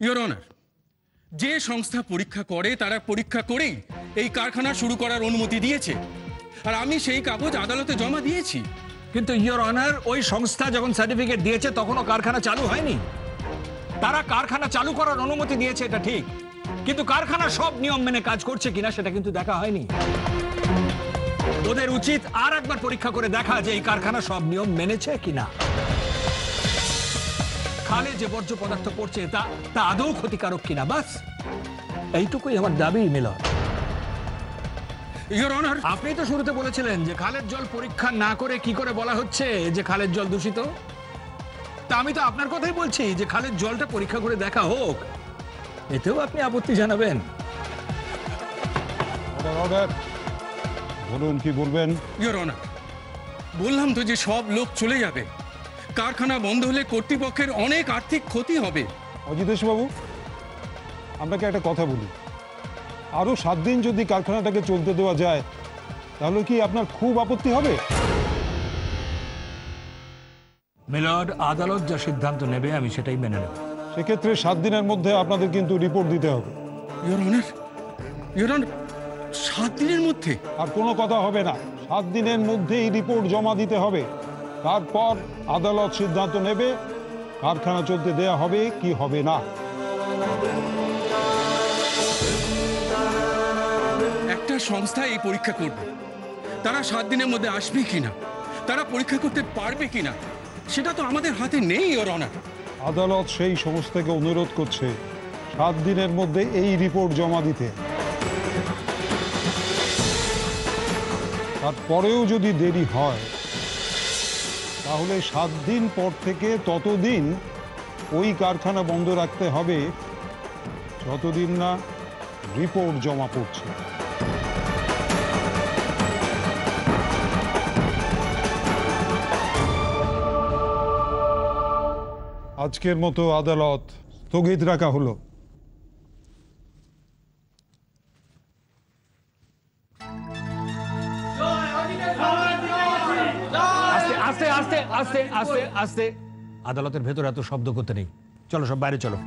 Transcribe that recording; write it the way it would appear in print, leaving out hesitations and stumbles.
Your honour, যে সংস্থা পরীক্ষা করে তারা পরীক্ষা করেই এই কারখানা শুরু করার অনুমতি দিয়েছে, আর আমি সেই কাগজ আদালতে জমা দিয়েছি। কিন্তু ইওর অনার, ওই সংস্থা যখন সার্টিফিকেট দিয়েছে তখনও কারখানা চালু হয়নি। তারা কারখানা চালু করার অনুমতি দিয়েছে, এটা ঠিক, কিন্তু কারখানা সব নিয়ম মেনে কাজ করছে কিনা সেটা কিন্তু দেখা হয়নি। ওদের উচিত আর একবার পরীক্ষা করে দেখা যে এই কারখানা সব নিয়ম মেনেছে কিনা। খালে যে বর্জ্য পদার্থ পড়ছে তা আদৌ ক্ষতিকারক কিনা, বাস এইটুকুই আমার দাবি। মিলন, ইওর অনার, আপনি তো শুরুতে বলেছিলেন যে খালের জল পরীক্ষা না করে কি করে বলা হচ্ছে যে খালের জল দূষিত। তা আমি তো আপনার কথাই বলছি যে খালের জলটা পরীক্ষা করে দেখা হোক, এতেও আপনি আপত্তি জানাবেন? অর্ডার, বলুন কি বলবেন। ইওর অনার, বললাম তো যে সব লোক চলে যাবে, কারখানা বন্ধ হলে কর্তৃপক্ষের অনেক আর্থিক ক্ষতি হবে। অজিতেশ বাবু, আপনাকে একটা কথা বলি, আরো 7 দিন যদি কারখানাটাকে চলতে দেওয়া যায় তাহলে কি আপনার খুব আপত্তি হবে? মিলন, আদালত যা সিদ্ধান্ত নেবে আমি সেটাই মেনে নেব। সেক্ষেত্রে 7 দিনের মধ্যে আপনাদের কিন্তু রিপোর্ট দিতে হবে। ইওর অনার, 7 দিনের মধ্যে? আর কোনো কথা হবে না, 7 দিনের মধ্যেই রিপোর্ট জমা দিতে হবে। তারপর আদালত সিদ্ধান্ত নেবে কারখানা চলতে দেয়া হবে কি হবে না। একটা সংস্থা এই পরীক্ষা করবে, তারা 7 দিনের মধ্যে আসবে কিনা, তারা পরীক্ষা করতে পারবে কিনা, সেটা তো আমাদের হাতে নেই ইওর অনার। আদালত সেই সংস্থাকে অনুরোধ করছে 7 দিনের মধ্যে এই রিপোর্ট জমা দিতে। তারপরেও যদি দেরি হয় তাহলে 7 দিন পর থেকে ততদিন ওই কারখানা বন্ধ রাখতে হবে যতদিন না রিপোর্ট জমা পড়ছে। আজকের মতো আদালত স্থগিত রাখা হলো। আস্তে আস্তে আস্তে আস্তে আস্তে, আদালতের ভেতরে এত শব্দ করতে নেই। চলো সব বাইরে চলো।